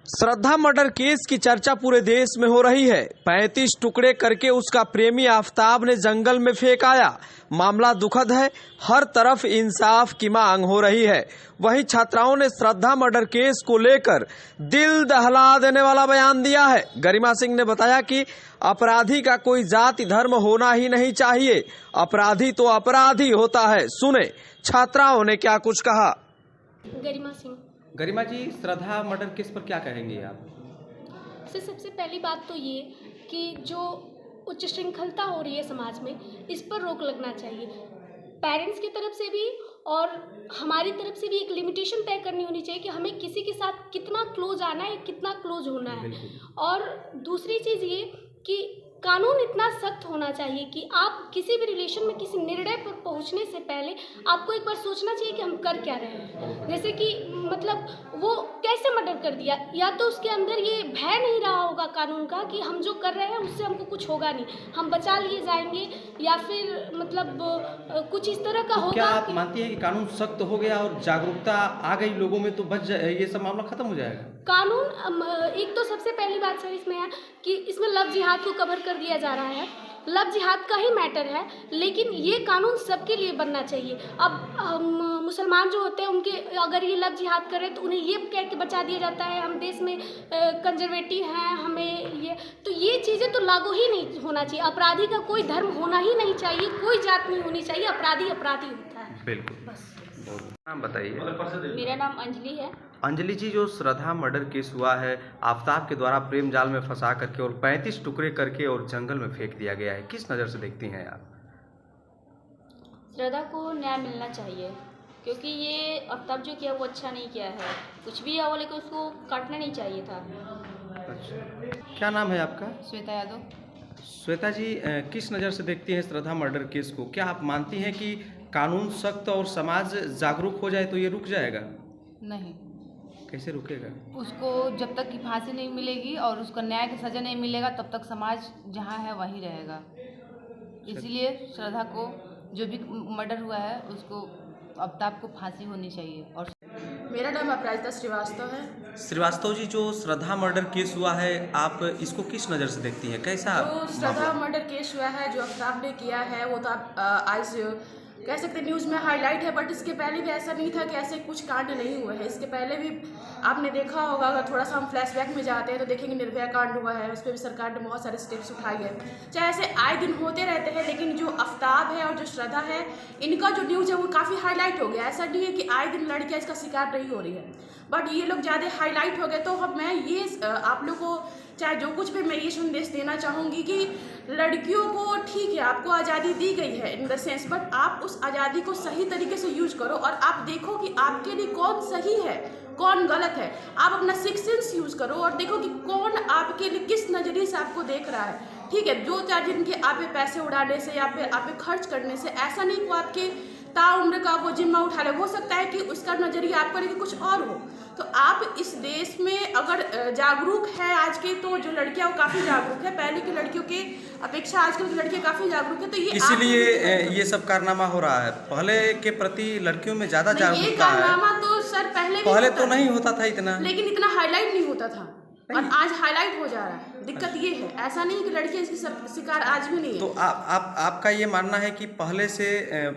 श्रद्धा murder case की चर्चा पूरे देश में हो रही है। 35 टुकड़े करके उसका प्रेमी आफताब ने जंगल में फेंक आया। मामला दुखद है, हर तरफ इंसाफ की मांग हो रही है। वहीं छात्राओं ने श्रद्धा मर्डर केस को लेकर दिल दहला देने वाला बयान दिया है। गरिमा सिंह ने बताया कि अपराधी का कोई जाति धर्म होना ही नहीं चाहिए, अपराधी तो अपराधी होता है। सुने छात्राओं ने क्या कुछ कहा। गरिमा सिंह। गरिमा जी, श्रद्धा मर्डर केस पर क्या कहेंगे आप? सबसे पहली बात तो ये कि जो उच्च श्रृंखलता हो रही है समाज में, इस पर रोक लगना चाहिए। पेरेंट्स की तरफ से भी और हमारी तरफ से भी एक लिमिटेशन तय करनी होनी चाहिए कि हमें किसी के साथ कितना क्लोज आना है, कितना क्लोज होना है। और दूसरी चीज़ ये कि कानून इतना सख्त होना चाहिए कि आप किसी भी रिलेशन में किसी निर्णय पर पहुंचने से पहले आपको एक बार सोचना चाहिए कि हम कर क्या रहे हैं। जैसे कि मतलब वो कैसे मर्डर कर दिया, या तो उसके अंदर ये भय नहीं रहा होगा कानून का कि हम जो कर रहे हैं उससे हमको कुछ होगा नहीं, हम बचा लिए जाएंगे, या फिर मतलब कुछ इस तरह का होगा। क्या आप मानती हैं कि कानून सख्त हो गया और जागरूकता आ गई लोगों में तो ये सब मामला खत्म हो जाएगा? कानून एक तो सबसे पहली बात सर इसमें है कि इसमें लव जिहाद को कवर कर दिया जा रहा है। लव जिहाद का ही मैटर है, लेकिन ये कानून सबके लिए बनना चाहिए। अब मुसलमान जो होते हैं उनके अगर ये लव जिहाद करें तो उन्हें ये कह के बचा दिया जाता है हम देश में कंजर्वेटिव हैं, हमें ये चीज़ें तो लागू ही नहीं होना चाहिए। अपराधी का कोई धर्म होना ही नहीं चाहिए, कोई जात नहीं होनी चाहिए, अपराधी अपराधी होता है। बिल्कुल। बस। नाम बताइए। मेरा नाम अंजलि है। अंजलि जी, जो श्रद्धा मर्डर केस हुआ है, आफताब के द्वारा प्रेम जाल में फंसा करके और 35 टुकड़े करके और जंगल में फेंक दिया गया है, किस नज़र से देखती हैं आप? श्रद्धा को न्याय मिलना चाहिए, क्योंकि ये आफताब जो किया वो अच्छा नहीं किया है। कुछ भी हुआ लेकिन उसको काटना नहीं चाहिए था। अच्छा, क्या नाम है आपका? श्वेता यादव। श्वेता जी, किस नज़र से देखती हैं श्रद्धा मर्डर केस को? क्या आप मानती हैं कि कानून सख्त और समाज जागरूक हो जाए तो ये रुक जाएगा? नहीं। कैसे रुकेगा? उसको जब तक की फांसी नहीं मिलेगी और उसको न्याय की सज़ा नहीं मिलेगा तब तक समाज जहाँ है वहीं रहेगा। इसीलिए श्रद्धा को जो भी मर्डर हुआ है उसको आफताब को फांसी होनी चाहिए। और मेरा नाम अपराजिता श्रीवास्तव है। श्रीवास्तव जी, जो श्रद्धा मर्डर केस हुआ है, आप इसको किस नज़र से देखती हैं? कैसा जो श्रद्धा मर्डर केस हुआ है, जो आफताब ने किया है, वो तो आप आज कह सकते हैं न्यूज़ में हाईलाइट है, बट इसके पहले भी ऐसा नहीं था कि ऐसे कुछ कांड नहीं हुए हैं। इसके पहले भी आपने देखा होगा, अगर थोड़ा सा हम फ्लैशबैक में जाते हैं तो देखेंगे निर्भया कांड हुआ है, उस पर भी सरकार ने बहुत सारे स्टेप्स उठाए हैं। चाहे ऐसे आए दिन होते रहते हैं, लेकिन जो आफताब है और जो श्रद्धा है, इनका जो न्यूज़ है वो काफ़ी हाईलाइट हो गया। ऐसा नहीं है कि आए दिन लड़कियाँ इसका शिकार नहीं हो रही है, बट ये लोग ज़्यादा हाईलाइट हो गए। तो अब मैं ये आप लोग को चाहे जो कुछ भी मैं ये संदेश देना चाहूँगी कि लड़कियों को ठीक है, आपको आज़ादी दी गई है इन द सेंस, बट आप उस आज़ादी को सही तरीके से यूज करो और आप देखो कि आपके लिए कौन सही है कौन गलत है। आप अपना सिक्स सेंस यूज करो और देखो कि कौन आपके लिए किस नज़रिए से आपको देख रहा है। ठीक है, जो चाहे जिनके आप पे पैसे उड़ाने से या पे आप पे खर्च करने से ऐसा नहीं को आपके ताउम्र का वो जिम्मा उठा ले। हो सकता है कि उसका नज़रिया आपको लेके कुछ और हो। तो आप इस देश में अगर जागरूक है आज के, तो जो लड़कियां वो काफ़ी जागरूक है, पहले की लड़कियों के अपेक्षा आजकल की लड़कियां काफ़ी जागरूक है। तो ये इसीलिए ये सब कारनामा हो रहा है। पहले के प्रति लड़कियों में ज़्यादा जागरूकता है। ये कारनामा तो सर पहले तो नहीं होता था इतना, लेकिन इतना हाईलाइट नहीं होता था और आज हाईलाइट हो जा रहा है। दिक्कत ये है, ऐसा नहीं कि लड़कियां इसकी शिकार आज भी नहीं है। तो आपका ये मानना है कि पहले से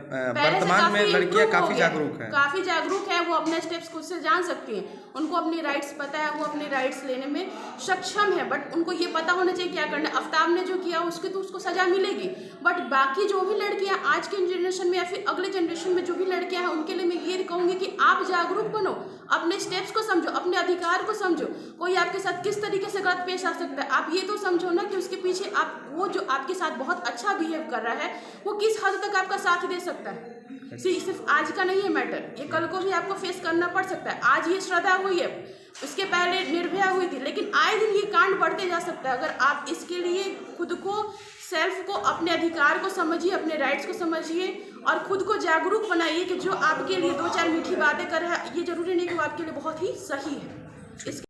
वर्तमान में लड़कियां काफ़ी जागरूक हैं? काफ़ी जागरूक है, वो अपने स्टेप्स खुद से जान सकती हैं, उनको अपनी राइट्स पता है, वो अपने राइट्स लेने में सक्षम है। बट उनको ये पता होना चाहिए क्या करना है। आफताब ने जो किया उसकी तो उसको सजा मिलेगी, बट बाकी जो भी लड़कियाँ आज के जनरेशन में या फिर अगले जनरेशन में जो भी लड़कियाँ हैं, उनके लिए मैं ये कहूँगी कि आप जागरूक बनो, अपने स्टेप्स को समझो, अपने अधिकार को समझो। कोई आपके साथ किस तरीके से गलत पेश आ सकता है, आप ये तो समझो ना कि उसके पीछे आप वो जो आपके साथ बहुत अच्छा बिहेव कर रहा है वो किस हद तक आपका साथ दे सकता है। सिर्फ आज का नहीं है मैटर, ये कल को भी आपको फेस करना पड़ सकता है। आज ये श्रद्धा हुई है, उसके पहले निर्भया हुई थी, लेकिन आए दिन ये कांड बढ़ते जा सकता है। अगर आप इसके लिए खुद को सेल्फ को अपने अधिकार को समझिए, अपने राइट्स को समझिए और खुद को जागरूक बनाइए कि जो आपके लिए दो चार मीठी बातें कर रहा है ये जरूरी नहीं कि वो आपके लिए बहुत ही सही है।